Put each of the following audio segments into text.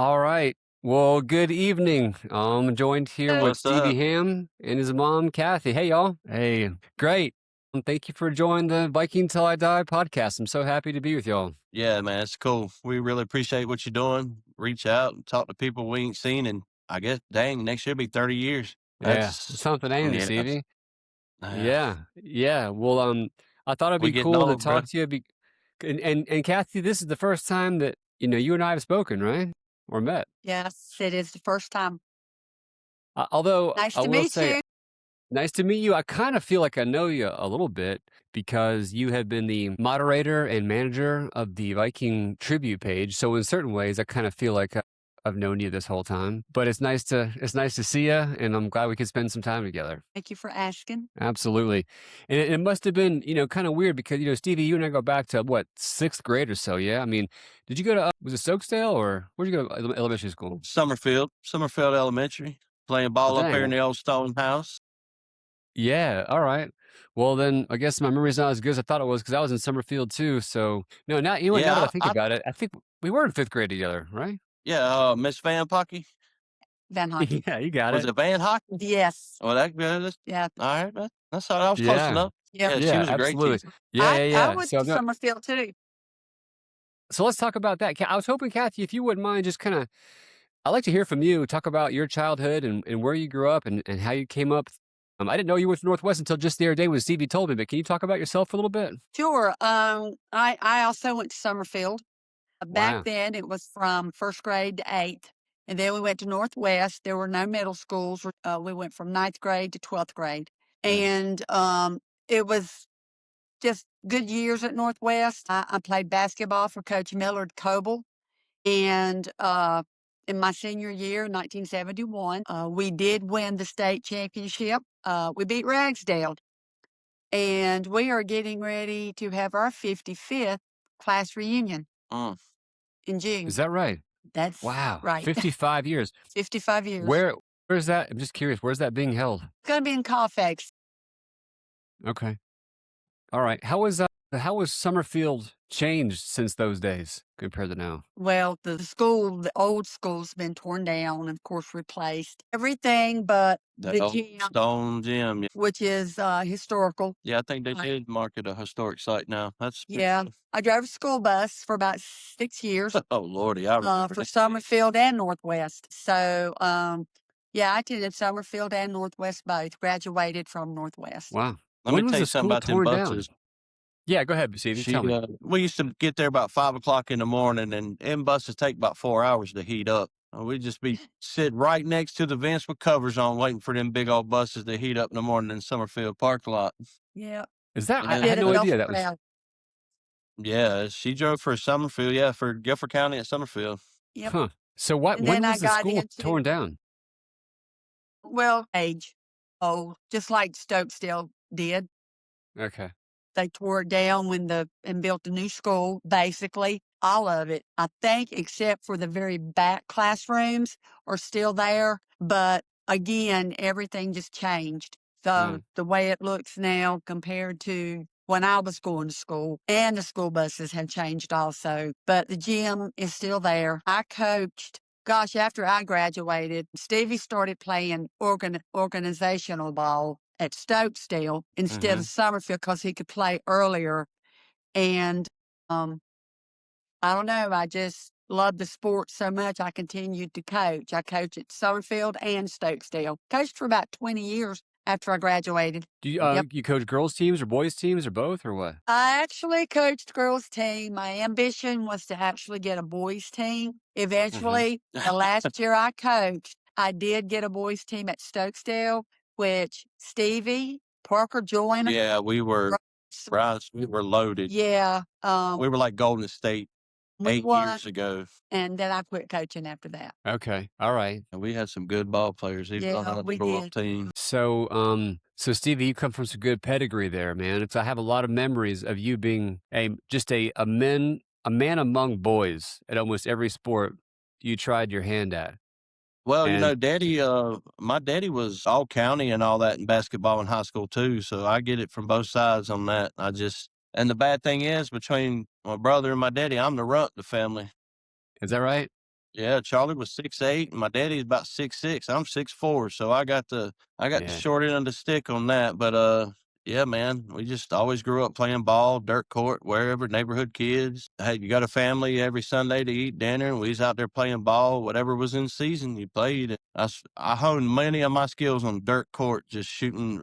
All right. Well, good evening. I'm joined here with What's Stevie up? Ham and his mom, Kathy. Hey, y'all. Hey, great. Thank you for joining the Viking Till I Die podcast. I'm so happy to be with y'all. Yeah, man, it's cool. We really appreciate what you're doing. Reach out and talk to people we ain't seen, and I guess, dang, next year be 30 years. Yeah, it's That's something, ain't it, yeah, Stevie? uh, Yeah. Well, I thought it'd we be getting cool to old, bro. talk to you. And Kathy, this is the first time that you and I have spoken, right? Or met. Yes, it is the first time. Although Nice I to will meet say, you. nice to meet you. I kind of feel like I know you a little bit because you have been the moderator and manager of the Viking Tribute page. So in certain ways, I kind of feel like I've known you this whole time. But it's nice to see you, and I'm glad we could spend some time together. Thank you for asking. Absolutely. And it must have been, kind of weird because, Stevie, you and I go back to what, sixth grade or so. Yeah. I mean, did you go to, was it Stokesdale or where'd you go to elementary school? Summerfield Elementary, playing Oh, ball up here in dang. the old stone house. Yeah, all right. Well, then I guess my memory's not as good as I thought it was because I was in Summerfield too. So no, now that I Yeah, think about it, I think we were in fifth grade together, right? Miss Van Pocky. Van Hockey. Yeah, you got Was it. it Van Hocky? Yes. Well, that good. Yeah. All right, man. That's all right. I was close Yeah, enough. Yep. Yeah, she yeah, was a great absolutely. teacher. Yeah, yeah, I yeah. went to Summerfield too. So let's talk about that. I was hoping, Kathy, if you wouldn't mind, just kind of, I'd like to hear from you. Talk about your childhood and where you grew up and how you came up. I didn't know you went to Northwest until just the other day when Stevie told me. But can you talk about yourself a little bit? Sure. I also went to Summerfield. Back Wow. then, it was from first grade to eighth. And then we went to Northwest. There were no middle schools. We went from ninth grade to 12th grade. Nice. And it was just good years at Northwest. I played basketball for Coach Millard Cobel. And in my senior year, 1971, we did win the state championship. We beat Ragsdale. And we are getting ready to have our 55th class reunion Mm. in Is June. that right? That's Wow. right. 55 years. 55 years. Where's that? I'm just curious. Where's that being held? It's going to be in Colfax. Okay. All right. How was Summerfield changed since those days compared to now? Well, the old school's been torn down and, of course, replaced. Everything but The the old gym, stone gym. Yeah. which is historical. Yeah, I think they Right. did mark it a historic site now. That's pretty Yeah. cool. I drove a school bus for about 6 years Oh, Lordy, I remember for that. Summerfield and Northwest. So, yeah, I attended Summerfield and Northwest both, graduated from Northwest. Wow. Let me When was tell you the something school about them torn down? buses. Yeah, go ahead, Stevie. Tell me. We used to get there about 5 o'clock in the morning, and them buses take about 4 hours to heat up. We'd just be sitting right next to the vents with covers on, waiting for them big old buses to heat up in the morning in Summerfield parking lot. Yeah, Is that I I did had at no idea Belfort that was Route. Yeah, she drove for Summerfield. Yeah, for Guilford County at Summerfield. Yep. huh. So what And when then I was the got school into, torn down? well, age. Oh, just like Stokesdale did. Okay. They tore it down and built a new school, basically. All of it, I think, except for the very back classrooms are still there. But again, everything just changed. So Mm. the way it looks now compared to when I was going to school, and the school buses have changed also. But the gym is still there. I coached. Gosh, after I graduated, Stevie started playing organizational ball at Stokesdale instead Mhm. of Summerfield because he could play earlier. And I don't know, I just loved the sport so much I continued to coach. I coached at Summerfield and Stokesdale. Coached for about 20 years after I graduated. Do Yep. you coach girls teams or boys teams or both or what? I actually coached the girls team. My ambition was to actually get a boys team. Mhm. Eventually, the last year I coached, I did get a boys team at Stokesdale, which Stevie, Parker joined. Yeah, we were right. We were loaded. Yeah, We were like Golden State we 8 years won, ago, and then I quit coaching after that. Okay. All right. and we had some good ball players, even on Yeah, our we little did. team. So Stevie, you come from some good pedigree there, man. I have a lot of memories of you being a man among boys at almost every sport you tried your hand at. Well, And my daddy was all county and all that in basketball in high school too, so I get it from both sides on that. And the bad thing is between my brother and my daddy, I'm the runt of the family. is that right? Yeah, Charlie was 6'8", and my daddy's about 6'6". I'm 6'4", so I got the Yeah. short end of the stick on that. But yeah, man, we just always grew up playing ball, dirt court, wherever, neighborhood kids. Hey, you got a family every Sunday to eat dinner, and we was out there playing ball, whatever was in season, you played. I honed many of my skills on dirt court, just shooting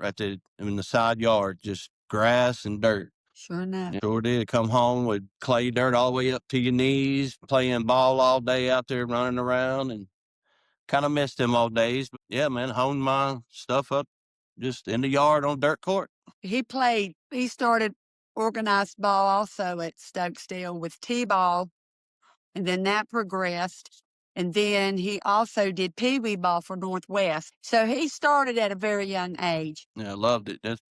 in the side yard, just grass and dirt. Sure enough. Sure did. Come home with clay dirt all the way up to your knees, playing ball all day out there running around, and kind of missed them all days. But yeah, man, honed my stuff up just in the yard on dirt court. He started organized ball also at Stokesdale with T-ball, and then that progressed. And then he also did Pee Wee ball for Northwest. So he started at a very young age. Yeah, I loved it. Just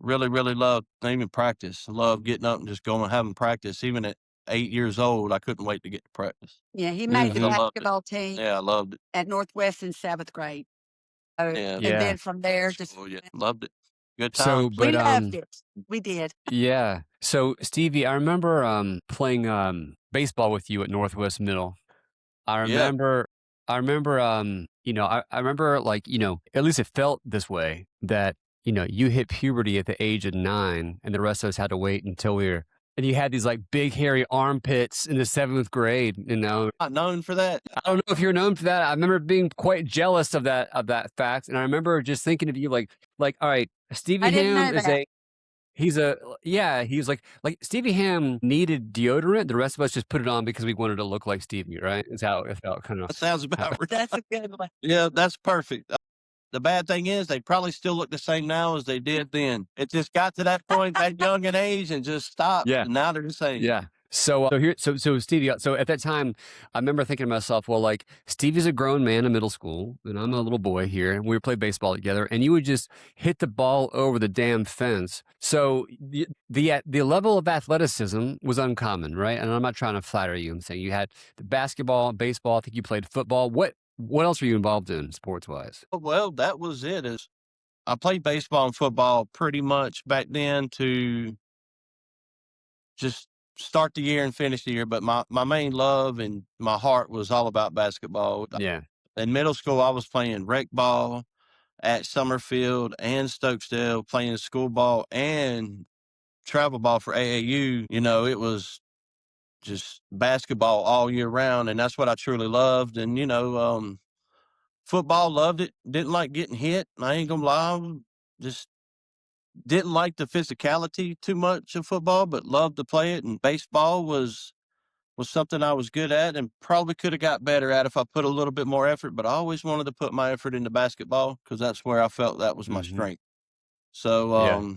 really, really loved even practice. I loved getting up and just going and having practice. Even at 8 years old, I couldn't wait to get to practice. Yeah, he made the I loved it. basketball team Yeah, I loved it. at Northwest in 7th grade. Yeah. And Yeah. then from there, just Oh, yeah, loved it. Good So, times. we but loved it. We did. yeah. So, Stevie, I remember playing baseball with you at Northwest Middle. I Yeah. remember, I remember, like, at least it felt this way that, you hit puberty at the age of 9, and the rest of us had to wait until and you had these like big hairy armpits in the 7th grade. Not known for that. I don't know if you're known for that. I remember being quite jealous of that fact, and I remember just thinking of you like, all right, Stevie I didn't Ham know is that. he's like Stevie Ham needed deodorant. The rest of us just put it on because we wanted to look like Stevie, right? It's how it felt, kind of. That sounds about right. That's a good one. Yeah, that's perfect. The bad thing is they probably still look the same now as they did then. It just got to that point, that young an age, and just stopped. Yeah. And now they're the same. Yeah. So Stevie, so at that time, I remember thinking to myself, well, like Stevie's a grown man in middle school, and I'm a little boy here, and we would play baseball together, and you would just hit the ball over the damn fence. So the level of athleticism was uncommon, right? And I'm not trying to flatter you. I'm saying you had the basketball, baseball. I think you played football. What else were you involved in sports wise? Well, that was it. I played baseball and football pretty much back then to just start the year and finish the year. But my main love and my heart was all about basketball. Yeah. In middle school, I was playing rec ball at Summerfield and Stokesdale, playing school ball and travel ball for AAU. It was just basketball all year round, and that's what I truly loved. And football, loved it. Didn't like getting hit. I ain't gonna lie, just didn't like the physicality too much of football, but loved to play it. And baseball was something I was good at, and probably could have got better at if I put a little bit more effort. But I always wanted to put my effort into basketball because that's where I felt that was my strength. So, Yeah.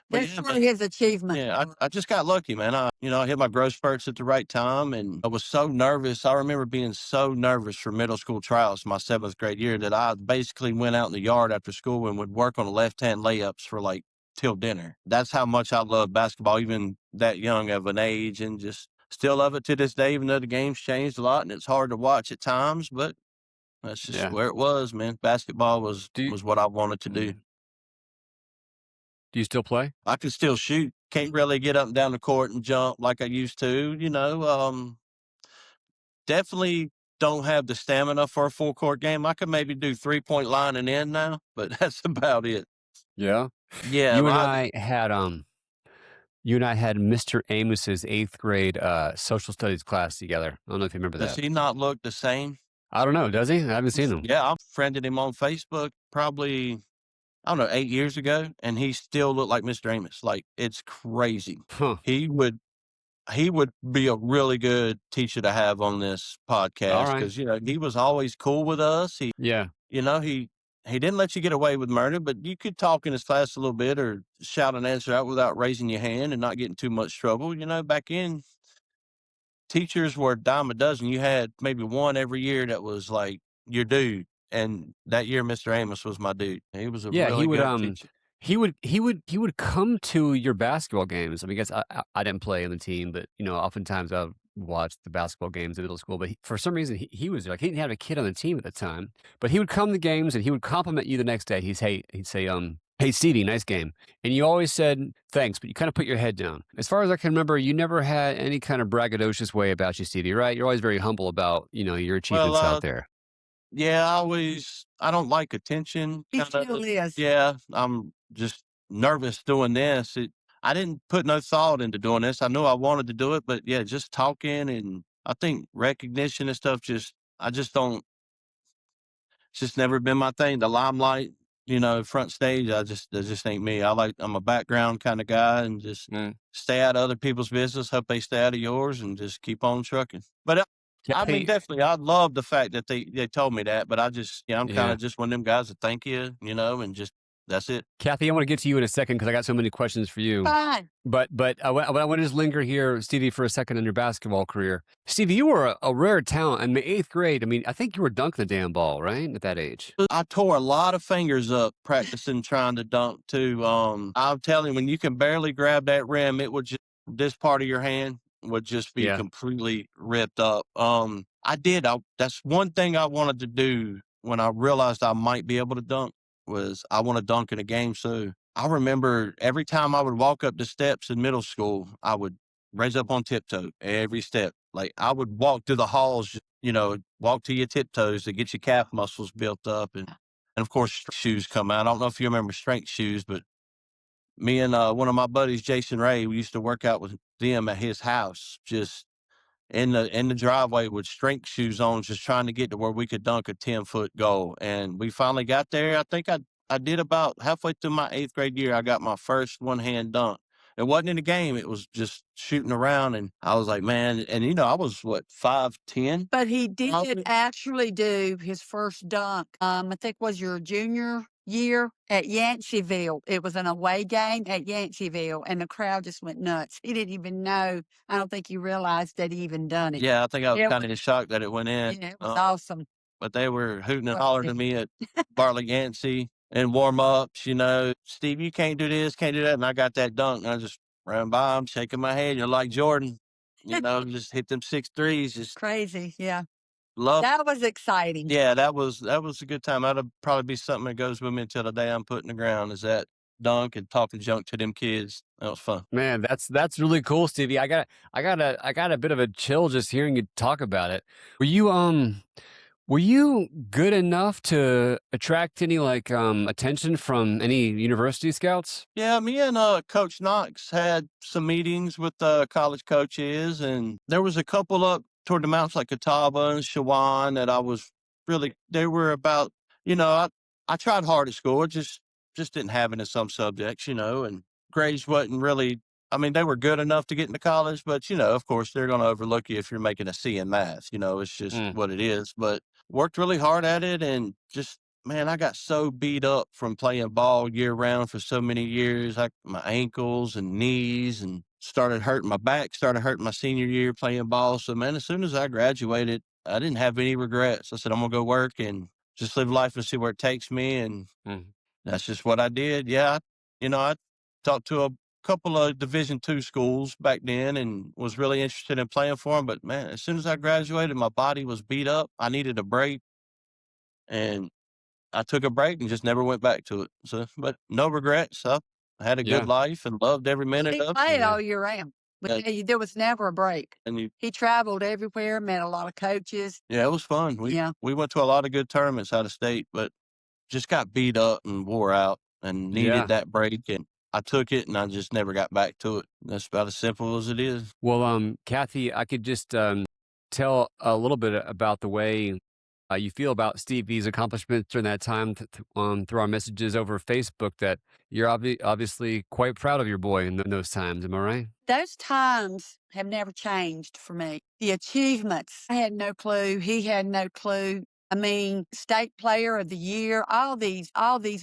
but That's yeah, where his achievement. yeah, I just got lucky, man. I hit my growth spurts at the right time, and I was so nervous. I remember being so nervous for middle school tryouts my 7th grade year that I basically went out in the yard after school and would work on the left-hand layups for like till dinner. That's how much I love basketball, even that young of an age, and just still love it to this day, even though the game's changed a lot and it's hard to watch at times, but that's just where it was, man. Basketball was what I wanted to do. Do you still play? I can still shoot. Can't really get up and down the court and jump like I used to, definitely don't have the stamina for a full court game. I could maybe do 3-point line and in now, but that's about it. Yeah. Yeah. You and I had Mr. Amos's 8th grade social studies class together. I don't know if you remember Does that. he not look the same? I don't know. Does he? I haven't seen him. Yeah, I friended him on Facebook probably, I don't know, 8 years ago, and he still looked like Mr. Amos. Like, it's crazy. Huh. He would be a really good teacher to have on this podcast because, he was always cool with us. He didn't let you get away with murder, but you could talk in his class a little bit or shout an answer out without raising your hand and not getting too much trouble. Back in, teachers were a dime a dozen. You had maybe one every year that was like your dude. And that year, Mr. Amos was my dude. He was a really good teacher. He would come to your basketball games. I mean, I guess I didn't play on the team, but oftentimes I would watch the basketball games at middle school. But for some reason, he was like, he didn't have a kid on the team at the time, but he would come to games and he would compliment you the next day. He'd say, hey "Hey, Stevie, nice game." And you always said, "Thanks," but you kind of put your head down. As far as I can remember, you never had any kind of braggadocious way about you, Stevie, right? You're always very humble about, your Well, achievements out there. yeah, I don't like attention. He Kind still of, is. yeah. I'm just nervous doing this. I didn't put no thought into doing this. I knew I wanted to do it, but yeah, just talking and I think recognition and stuff. I just don't. It's just never been my thing. The limelight, front stage. That just ain't me. I'm a background kind of guy and just Mm. stay out of other people's business. Hope they stay out of yours and just keep on trucking. But I mean, Hey, definitely, I love the fact that they told me that. But I'm kind yeah. of just one of them guys that thank you, and just that's it. Kathy, I want to get to you in a second because I got so many questions for you. Fine. But I want to just linger here, Stevie, for a second on your basketball career. Stevie, you were a rare talent in the 8th grade. I mean, I think you were dunking the damn ball, right, at that age? I tore a lot of fingers up practicing trying to dunk too. I'm telling you, when you can barely grab that rim, it would just this part of your hand would just be Yeah. completely ripped up. That's one thing I wanted to do when I realized I might be able to dunk was I want to dunk in a game. So I remember every time I would walk up the steps in middle school, I would raise up on tiptoe every step. Like I would walk through the halls, walk to your tiptoes to get your calf muscles built up. And of course, shoes come out. I don't know if you remember strength shoes, but me and one of my buddies, Jason Ray, we used to work out with them at his house, just in the driveway with strength shoes on, just trying to get to where we could dunk a 10-foot goal. And we finally got there. I think I did about halfway through my 8th grade year. I got my first one hand dunk. It wasn't in the game. It was just shooting around. And I was like, man, and I was what, 5'10"? But he did Probably. actually do his first dunk, I think was your junior year at Yanceyville. It was an away game at Yanceyville, and the crowd just went nuts. He didn't even know. I don't think he realized that he even done it. Yeah, I think I was It kind was, of in shock that it went in. yeah, it was awesome. But they were hooting and Well, hollering at me at Bartlett Yancey and warm ups, Steve, you can't do this, can't do that. And I got that dunk and I just ran by him, shaking my head. You're like Jordan, just hit them 6 threes. Just crazy. Yeah. love. That was exciting. Yeah, that was a good time. That'll probably be something that goes with me until the day I'm put in the ground is that dunk and talking junk to them kids. That was fun. Man, that's really cool, Stevie. I got a bit of a chill just hearing you talk about it. Were you good enough to attract any attention from any university scouts? Yeah, me and Coach Knox had some meetings with college coaches, and there was a couple up toward the mountains like Catawba and Shawan that I was really. They were about, I tried hard at school, just didn't have it in some subjects, and grades wasn't really. I mean, they were good enough to get into college, but of course, they're going to overlook you if you're making a C in math. It's just Mm. what it is. But worked really hard at it, and just man, I got so beat up from playing ball year round for so many years. My ankles and knees and started hurting my back, started hurting my senior year playing ball. So man, as soon as I graduated, I didn't have any regrets. I said, I'm gonna go work and just live life and see where it takes me. And Mm. that's just what I did. Yeah. I talked to a couple of Division II schools back then and was really interested in playing for them. But man, as soon as I graduated, my body was beat up. I needed a break. And I took a break and just never went back to it. So, but no regrets. I had a good Yeah. life and loved every minute He of played it. all year round. But there was never a break. And He traveled everywhere, met a lot of coaches. yeah, it was fun. We Yeah. we went to a lot of good tournaments out of state, but just got beat up and wore out and needed Yeah. that break. And I took it and I just never got back to it. That's about as simple as it is. Well, Kathy, I could just tell a little bit about the way you feel about Stevie's accomplishments during that time through our messages over Facebook. That you're obviously quite proud of your boy in those times. Am I right? Those times have never changed for me. The achievements, I had no clue. He had no clue. I mean, state player of the year, all these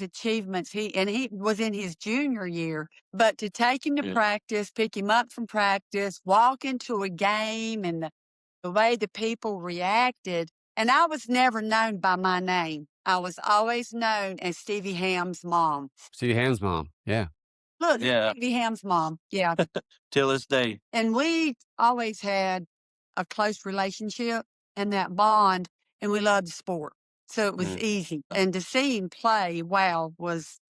achievements. He was in his junior year, but to take him to Yeah. practice, pick him up from practice, walk into a game, and the way the people reacted. And I was never known by my name. I was always known as Stevie Ham's mom. Stevie Ham's mom. Yeah. Look, that's Yeah. Stevie Ham's mom. Yeah. Till this day. And we always had a close relationship and that bond, and we loved the sport. So it was Mm. easy. And to see him play, wow,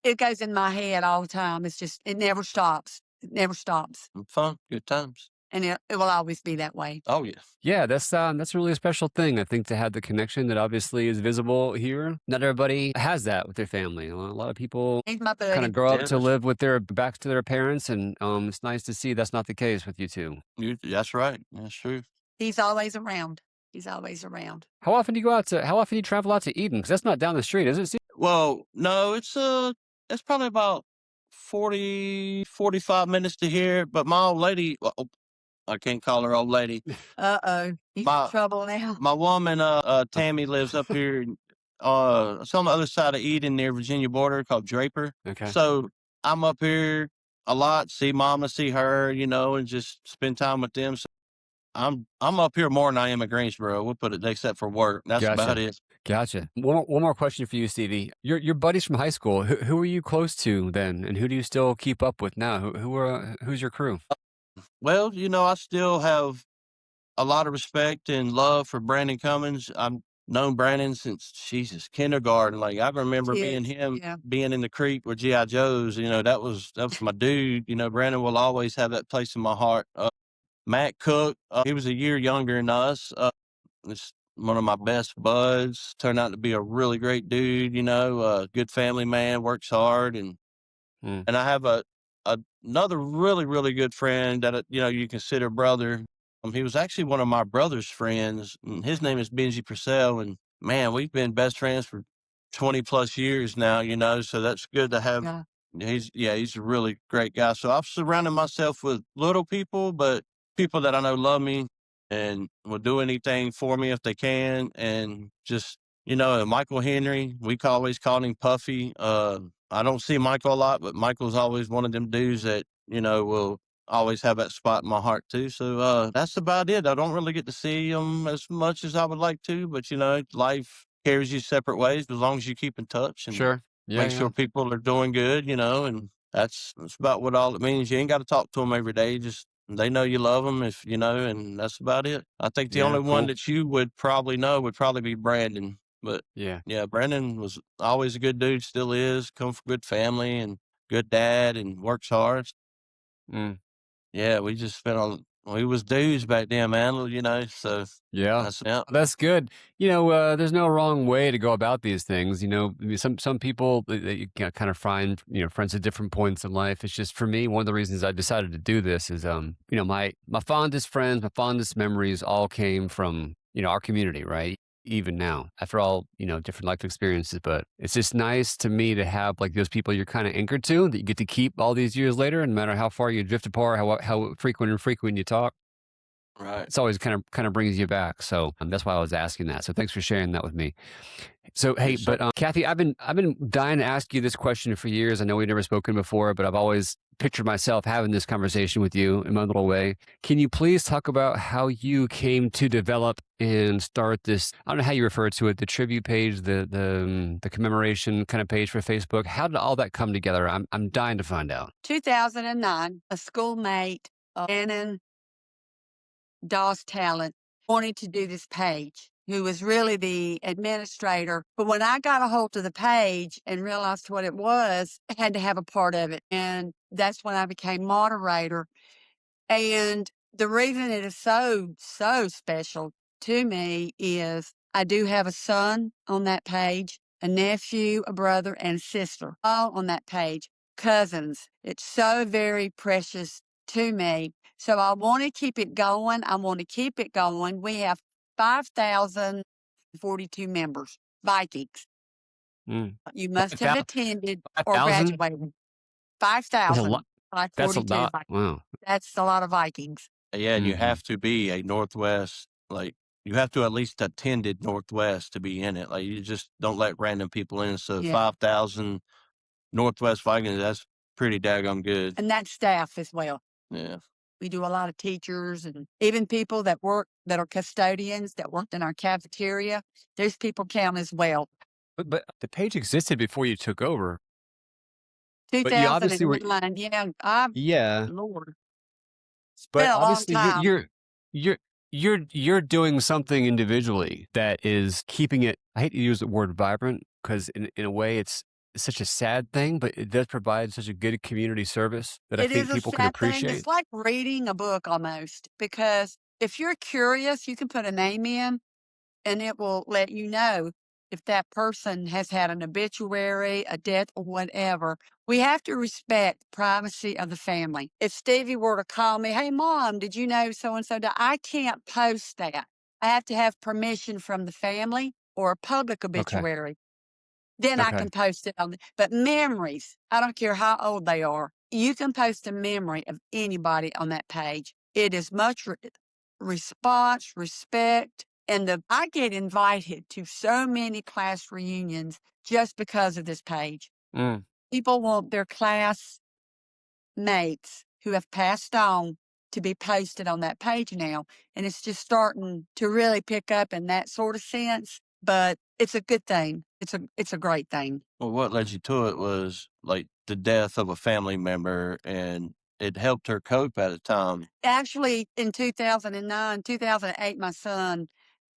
it goes in my head all the time. It never stops. It never stops. Fun, good times. And it will always be that way. Oh, yeah. Yeah, that's really a special thing, I think, to have the connection that obviously is visible here. Not everybody has that with their family. A lot of people He's my kind buddy. of grow up Yeah, to live with their backs to their parents, and it's nice to see that's not the case with you two. that's right. That's true. He's always around. He's always around. How often do you go out to? How often do you travel out to Eden? Because that's not down the street, is it? Well, no, it's probably about 45 minutes to here. But my old lady, well, I can't call her old lady. Uh-oh. He's in My trouble now. my woman, Tammy, lives up here. It's on the other side of Eden near Virginia border called Draper. Okay. So I'm up here a lot, see mama, see her, and just spend time with them. So I'm up here more than I am at Greensboro. We'll put it except for work. That's about it. Gotcha. One more question for you, Stevie. Your buddies from high school. Who are you close to then, and who do you still keep up with now? Who's your crew? Well, I still have a lot of respect and love for Brandon Cummins. I've known Brandon since Jesus kindergarten. Like I remember being him Yeah. being in the creek with GI Joes. That was my dude. Brandon will always have that place in my heart. Matt Cook, he was a year younger than us. It's one of my best buds. Turned out to be a really great dude. Good family man, works hard, and Mm. I have another really really good friend that you consider brother. He was actually one of my brother's friends. And his name is Benji Purcell, and man, we've been best friends for 20 plus years now. So that's good to have. Yeah. He's a really great guy. So I've surrounded myself with little people, but people that I know love me and will do anything for me if they can. And just, Michael Henry, always called him Puffy. I don't see Michael a lot, but Michael's always one of them dudes that, will always have that spot in my heart too. So that's about it. I don't really get to see him as much as I would like to, but, life carries you separate ways as long as you keep in touch and Sure. Yeah. make sure people are doing good, and that's about what all it means. You ain't got to talk to them every day. Just they know you love them, if and that's about it. I think the Yeah, only one cool. that you would probably know would probably be Brandon. But Yeah. yeah, Brandon was always a good dude, still is. Come from good family and good dad, and works hard. Mm. Yeah, we just we was dudes back then, man. So Yeah. yeah. That's good. There's no wrong way to go about these things. I mean, some people that you can kind of find, friends at different points in life. It's just for me, one of the reasons I decided to do this is, my fondest friends, my fondest memories all came from, our community, right? Even now, after all, different life experiences, but it's just nice to me to have like those people you're kind of anchored to that you get to keep all these years later, no matter how far you drift apart, how frequent you talk. Right. It's always kind of brings you back. So that's why I was asking that. So thanks for sharing that with me. So hey, Yes, sir. but Kathy, I've been dying to ask you this question for years. I know we've never spoken before, but I've always pictured myself having this conversation with you in my little way. Can you please talk about how you came to develop and start this? I don't know how you refer to it, the tribute page, the commemoration kind of page for Facebook. How did all that come together? I'm dying to find out. 2009, a schoolmate, Shannon Dawes Talent, wanted to do this page, who was really the administrator. But when I got a hold of the page and realized what it was, I had to have a part of it. And that's when I became moderator. And the reason it is so, so special to me is I do have a son on that page, a nephew, a brother, and a sister, all on that page, cousins. It's so very precious to me. So I want to keep it going. I want to keep it going. We have 5,042 members, Vikings. Mm. You must have attended or 5,000? graduated. That's a 5,000. lot. That's a 542 lot. Vikings. Wow. That's a lot of Vikings. Yeah, and you Mhm. have to be a Northwest, like, you have to at least attended Northwest to be in it. Like, you just don't let random people in. So Yeah. 5,000 Northwest Vikings, that's pretty daggone good. And that's staff as well. Yeah. We do a lot of teachers and even people that are custodians that worked in our cafeteria. Those people count as well. But the page existed before you took over. But you obviously were. 2009, Yeah. Lord, it's But been a long obviously time. you're you're doing something individually that is keeping it. I hate to use the word vibrant because in a way it's such a sad thing, but it does provide such a good community service that I It think is a people can sad thing. appreciate. It's like reading a book almost, because if you're curious, you can put a name in and it will let you know if that person has had an obituary, a death, or whatever. We have to respect privacy of the family. If Stevie were to call me, "Hey, Mom, did you know so and so died?" I can't post that. I have to have permission from the family or a public Okay. obituary. Then I Okay. can post it on but memories, I don't care how old they are, you can post a memory of anybody on that page. It is much response, respect, and I get invited to so many class reunions just because of this page. Mm. People want their class mates who have passed on to be posted on that page now, and it's just starting to really pick up in that sort of sense, but it's a good thing. It's a great thing. Well, what led you to it was like the death of a family member, and it helped her cope at the time. Actually, in 2009, 2008, my son,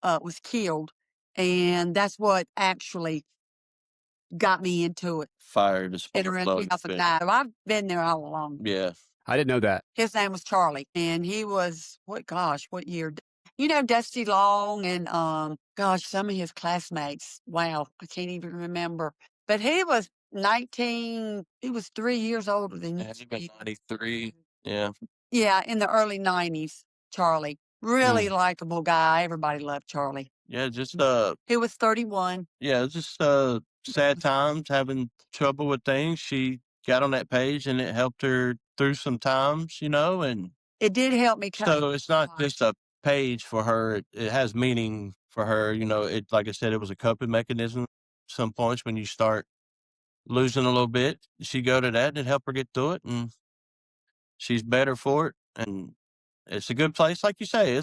was killed, and that's what actually got me into it. Fire the spark In plug. 2009. So I've been there all along. Yeah. I didn't know that. His name was Charlie, and he was what year? You know, Dusty Long and, gosh, some of his classmates. Wow, I can't even remember. But he was 19, he was 3 years older than you. Has he been 93? Yeah. Yeah, in the early 90s, Charlie. Really Mm. likable guy. Everybody loved Charlie. Yeah, just He was 31. yeah, just sad times, having trouble with things. She got on that page and it helped her through some times, and It did help me so it's not just a page for her. It has meaning for her. It, like I said, it was a coping mechanism. Some points when you start losing a little bit, she go to that and it helped her get through it, and she's better for it. And it's a good place, like you say.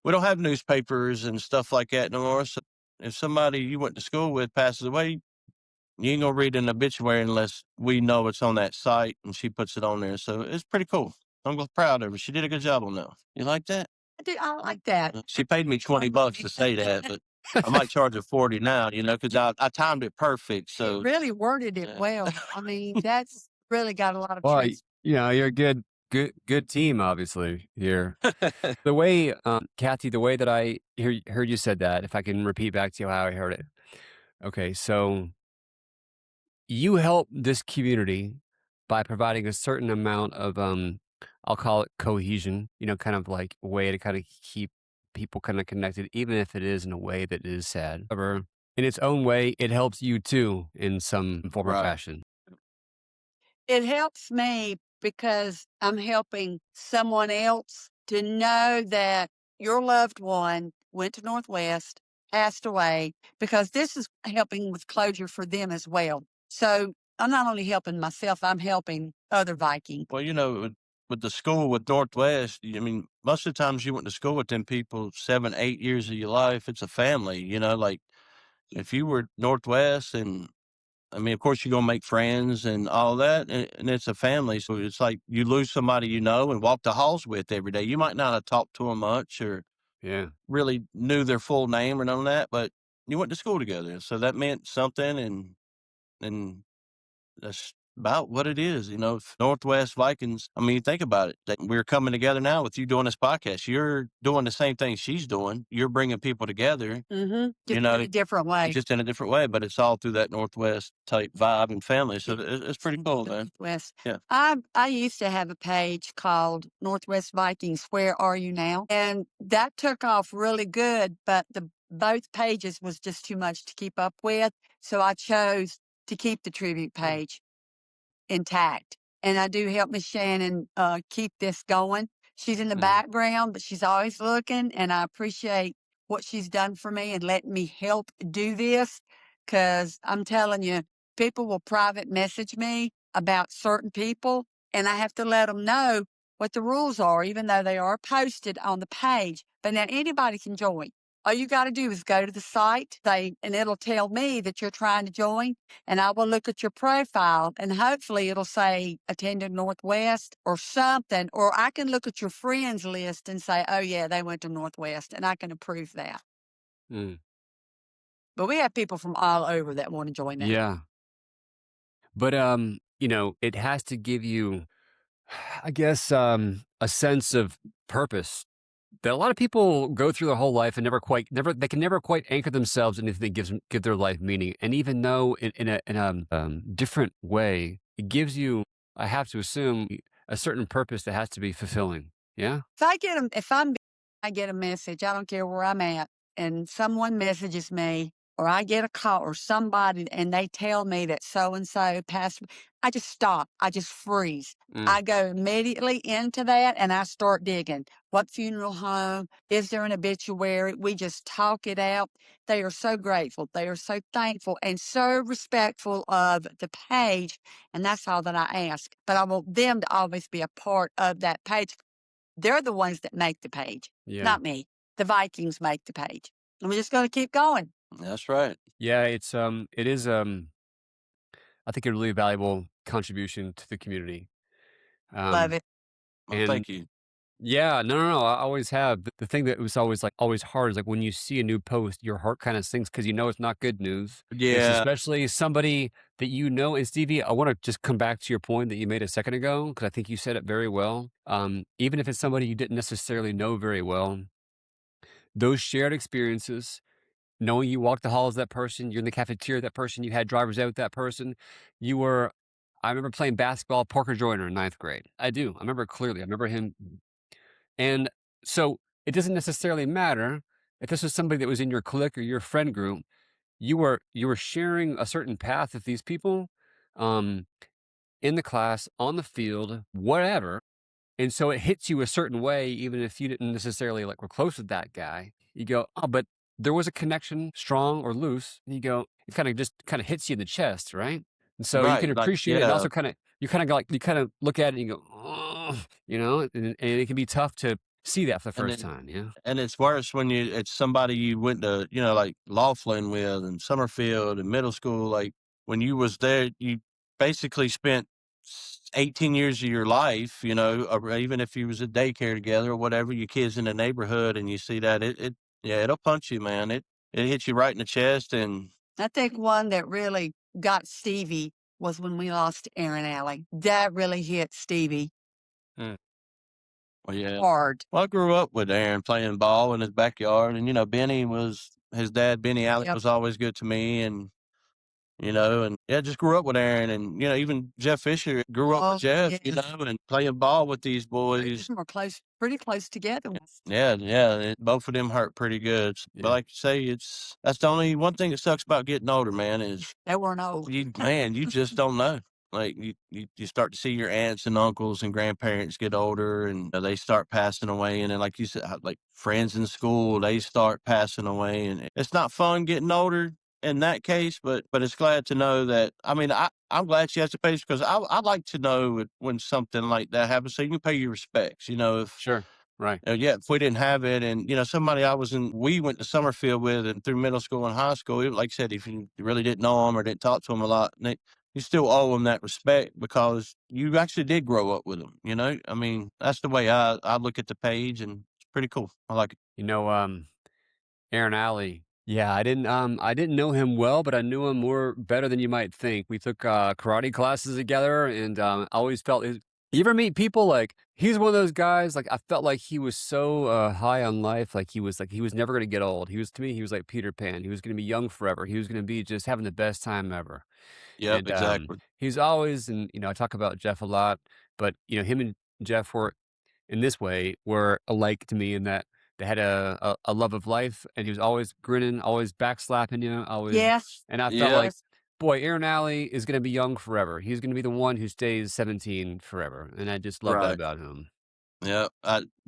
We don't have newspapers and stuff like that no more. So if somebody you went to school with passes away, you ain't gonna read an obituary unless we know it's on that site and she puts it on there. So it's pretty cool. I'm proud of her. She did a good job on that. You like that? I like that. She paid me $20 to say that, but I might charge her 40 now, because I timed it perfect. He So really worded it well. I mean, that's really got a lot of Well, truth. you're a good team, obviously here. The way, Kathy, the way that I heard you said that, if I can repeat back to you how I heard it. Okay, so you help this community by providing a certain amount of, I'll call it cohesion, kind of like a way to kind of keep people kind of connected, even if it is in a way that is sad. However, in its own way, it helps you too in some form or right. fashion. It helps me because I'm helping someone else to know that your loved one went to Northwest, passed away, because this is helping with closure for them as well. So I'm not only helping myself, I'm helping other Vikings. Well, with the school with Northwest, I mean, most of the times you went to school with them people 7, 8 years of your life. It's a family, like if you were Northwest, and I mean, of course, you're gonna make friends and all that, and it's a family. So it's like you lose somebody and walk the halls with every day. You might not have talked to them much or Yeah. really knew their full name or none of that, but you went to school together, so that meant something, and that's about what it is. Northwest Vikings. I mean, think about it. That we're coming together now with you doing this podcast. You're doing the same thing she's doing. You're bringing people together. Just You in know, a different way. just in a different way, but it's all through that Northwest type vibe and family. So it's pretty cool, man. Northwest. Yeah. I used to have a page called Northwest Vikings. Where are you now? And that took off really good, but the both pages was just too much to keep up with. So I chose to keep the tribute page intact. And I do help Miss Shannon keep this going. She's in the background, but she's always looking, and I appreciate what she's done for me and letting me help do this. Because I'm telling you, people will private message me about certain people, and I have to let them know what the rules are, even though they are posted on the page. But now anybody can join. All you gotta do is go to the site, and it'll tell me that you're trying to join, and I will look at your profile, and hopefully it'll say attended Northwest or something, or I can look at your friends list and say, "Oh, yeah, they went to Northwest," and I can approve that. Mm. But we have people from all over that wanna join that. Yeah. But, it has to give you, I guess, a sense of purpose that a lot of people go through their whole life and they can never quite anchor themselves in anything that give their life meaning. And even though in a different way, it gives you, I have to assume, a certain purpose that has to be fulfilling. Yeah? If I get a message, I don't care where I'm at, and someone messages me, or I get a call, or somebody, and they tell me that so and so passed, I just stop. I just freeze. Mm, I go immediately into that, and I start digging. What funeral home? Is there an obituary? We just talk it out. They are so grateful. They are so thankful and so respectful of the page, and that's all that I ask. But I want them to always be a part of that page. They're the ones that make the page, yeah. not me. The Vikings make the page. And we're just gonna keep going. That's right. Yeah, it is, I think, a really valuable contribution to the community. Love Um, it. Well, and thank you. Yeah, no, I always have. The thing that was always always hard is like when you see a new post, your heart kind of sinks because you know it's not good news. It's Yeah. especially somebody that you know. And Stevie, I want to just come back to your point that you made a second ago because I think you said it very well. Even if it's somebody you didn't necessarily know very well, those shared experiences, knowing you walked the halls of that person, you're in the cafeteria with that person, you had drivers out with that person, you were. I remember playing basketball, Parker Joyner in ninth grade. I do. I remember it clearly. I remember him. And so it doesn't necessarily matter if this was somebody that was in your clique or your friend group. You were sharing a certain path with these people, um, in the class, on the field, whatever. And so it hits you a certain way, even if you didn't necessarily were close with that guy. You go, oh, but there was a connection, strong or loose. And you go, it kind of hits you in the chest, right? And so you can Right. Like, appreciate it, and yeah. also you kind of look at it and you go, oh, and it can be tough to see that for the And first it, time. Yeah, and it's worse when it's somebody you went to, like Laughlin with and Summerfield and middle school. Like when you was there, you basically spent 18 years of your life, or even if you was at daycare together or whatever, your kids in the neighborhood, and you see that yeah, it'll punch you, man. It hits you right in the chest, and I think one that really got Stevie was when we lost Aaron Alley. That really hit Stevie mm, well, yeah. hard. Well, I grew up with Aaron playing ball in his backyard, and his dad, Benny Allen, Yep. was always good to me, and yeah, just grew up with Aaron, and even Jeff Fisher grew up with Oh, Jeff, yes. and playing ball with these Both of boys. them are pretty close together. Yeah, yeah, both of them hurt pretty good. But yeah. like you say, that's the only one thing that sucks about getting older, man, is They weren't old. you just don't know. Like you start to see your aunts and uncles and grandparents get older, and they start passing away, and then like you said, like friends in school, they start passing away, and it's not fun getting older in that case. But it's glad to know that. I mean, I'm glad she has the patience because I'd like to know when something like that happens, so you can pay your respects. If Sure, right. yeah, if we didn't have it, and somebody we went to Summerfield with, and through middle school and high school, like I said, if you really didn't know them or didn't talk to them a lot, you still owe them that respect because you actually did grow up with them. I mean, that's the way I look at the page, and it's pretty cool. I like it. You know, Aaron Alley. Yeah, I didn't know him well, but I knew him more better than you might think. We took karate classes together, and I always felt. You ever meet people he's one of those guys? Like I felt like he was so high on life, like he was never going to get old. To me, he was like Peter Pan. He was going to be young forever. He was going to be just having the best time ever. Yep, And exactly. he's always, and I talk about Jeff a lot, but him and Jeff were in this way were alike to me in that they had a love of life, and he was always grinning, always backslapping you, always. Yes. And I felt Yeah, like, Yes. boy, Aaron Alley is going to be young forever. He's going to be the one who stays 17 forever, and I just love that right. about him. Yeah,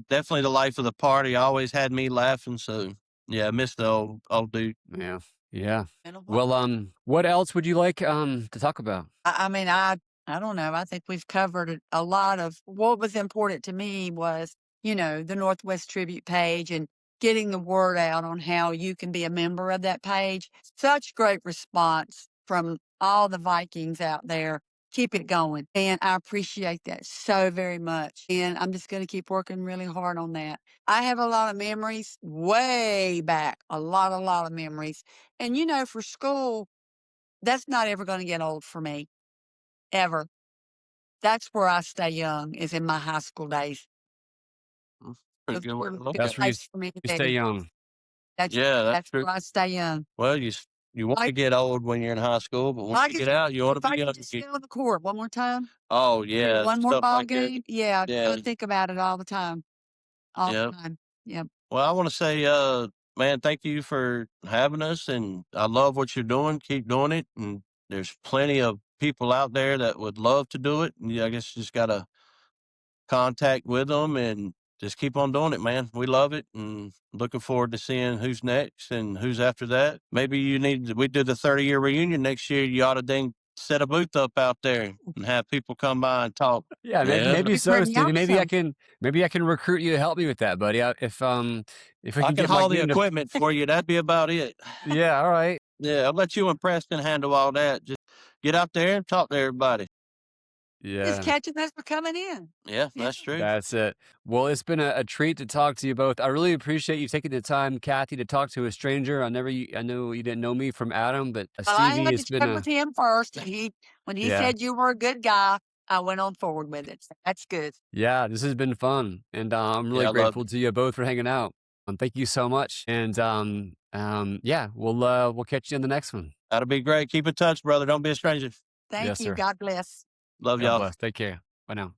definitely the life of the party. Always had me laughing. So yeah, I miss the old dude. Yeah, yeah. Been a while. Well, what else would you like to talk about? I mean, I don't know. I think we've covered a lot of what was important to me was, the Northwest Tribute page and getting the word out on how you can be a member of that page. Such great response from all the Vikings out there. Keep it going. And I appreciate that so very much. And I'm just going to keep working really hard on that. I have a lot of memories way back, a lot of memories. And, you know, for school, that's not ever going to get old for me, ever. That's where I stay young, is in my high school days. Pretty Those good way were to a look good at That's it. where place for me to you stay be. young. That's Yeah, that's that's true. where I stay young. Well, you want to Like, get old when you're in high school, but once I you could, get out, you want to if I be could young just again. stay on the court one more time, Oh yeah, one more stuff ball like that. game, yeah, I Yeah, would think about it all the time, all yeah. the time. Yep. Well, I want to say, man, thank you for having us, and I love what you're doing. Keep doing it, and there's plenty of people out there that would love to do it. And I guess you just gotta contact with them and just keep on doing it, man. We love it, and looking forward to seeing who's next and who's after that. Maybe we do the 30-year reunion next year. You ought to then set a booth up out there and have people come by and talk. Yeah, That Yeah, would maybe be so, pretty Stevie. awesome. Maybe I can recruit you to help me with that, buddy. If we I can can get my haul the game to equipment for you. That'd be about it. yeah, all right. Yeah, I'll let you and Preston handle all that. Just get out there and talk to everybody. Just Yeah, catching us for coming in. Yeah, Yeah. that's true. that's it. Well, it's been a treat to talk to you both. I really appreciate you taking the time, Kathy, to talk to a stranger. I know you didn't know me from Adam, but Well, I Stevie, had to it's been check with him first, and when he yeah, said you were a good guy, I went on forward with it. So that's good. yeah, this has been fun. And I'm really Yeah, I love grateful it. to you both for hanging out. Thank you so much. And yeah, we'll catch you in the next one. That'll be great. Keep in touch, brother. Don't be a stranger. Thank Yes, you. sir. God bless. Love God y'all. bless. Take care. Bye now.